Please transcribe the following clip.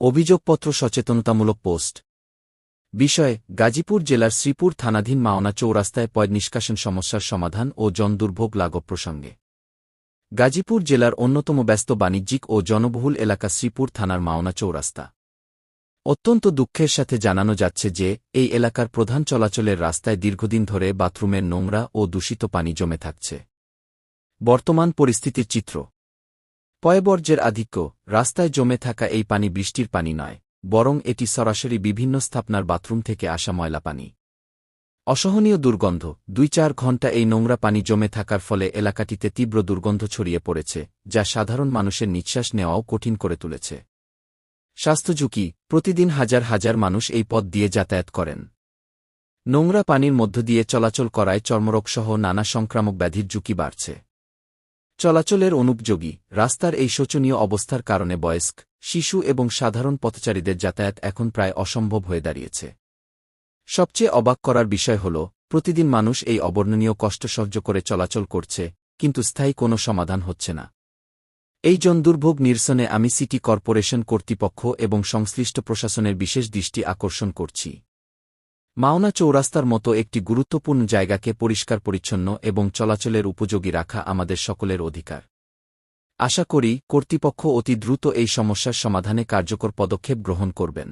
অভিযোগপত্র সচেতনতামূলক পোস্ট। বিষয়: গাজীপুর জেলার শ্রীপুর থানাধীন মাওনা চৌরাস্তায় পয়ঃনিষ্কাশন সমস্যার সমাধান ও জনদুর্ভোগ লাঘব প্রসঙ্গে। গাজীপুর জেলার অন্যতম ব্যস্ত বাণিজ্যিক ও জনবহুল এলাকা শ্রীপুর থানার মাওনা চৌরাস্তা। অত্যন্ত দুঃখের সাথে জানানো যাচ্ছে যে এই এলাকার প্রধান চলাচলের রাস্তায় দীর্ঘদিন ধরে বাথরুমের নোংরা ও দূষিত পানি জমে থাকছে। বর্তমান পরিস্থিতির চিত্র: পয়ঃবর্জ্যের আধিক্য। রাস্তায় জমে থাকা এই পানি বৃষ্টির পানি নয়, বরং এটি সরাসরি বিভিন্ন স্থাপনার বাথরুম থেকে আসা ময়লা পানি। অসহনীয় দুর্গন্ধ। ২-৪ ঘণ্টা এই নোংরা পানি জমে থাকার ফলে এলাকাটিতে তীব্র দুর্গন্ধ ছড়িয়ে পড়েছে, যা সাধারণ মানুষের নিঃশ্বাস নেওয়াও কঠিন করে তুলেছে। স্বাস্থ্য ঝুঁকি। প্রতিদিন হাজার হাজার মানুষ এই পথ দিয়ে যাতায়াত করেন। নোংরা পানির মধ্য দিয়ে চলাচল করায় চর্মরোগসহ নানা সংক্রামক ব্যাধির ঝুঁকি বাড়ছে। চলাচলের অনুপযোগী। রাস্তার এই শোচনীয় অবস্থার কারণে বয়স্ক, শিশু এবং সাধারণ পথচারীদের যাতায়াত এখন প্রায় অসম্ভব হয়ে দাঁড়িয়েছে। সবচেয়ে অবাক করার বিষয় হল, প্রতিদিন মানুষ এই অবর্ণনীয় কষ্ট সহ্য করে চলাচল করছে, কিন্তু স্থায়ী কোনো সমাধান হচ্ছে না। এই জনদুর্ভোগ নিরসনে আমি সিটি কর্পোরেশন কর্তৃপক্ষ এবং সংশ্লিষ্ট প্রশাসনের বিশেষ দৃষ্টি আকর্ষণ করছি। মাওনা চৌরাস্তার মতো একটি গুরুত্বপূর্ণ জায়গাকে পরিষ্কার পরিচ্ছন্ন এবং চলাচলের উপযোগী রাখা আমাদের সকলের অধিকার। আশা করি কর্তৃপক্ষ অতি দ্রুত এই সমস্যার সমাধানে কার্যকর পদক্ষেপ গ্রহণ করবেন।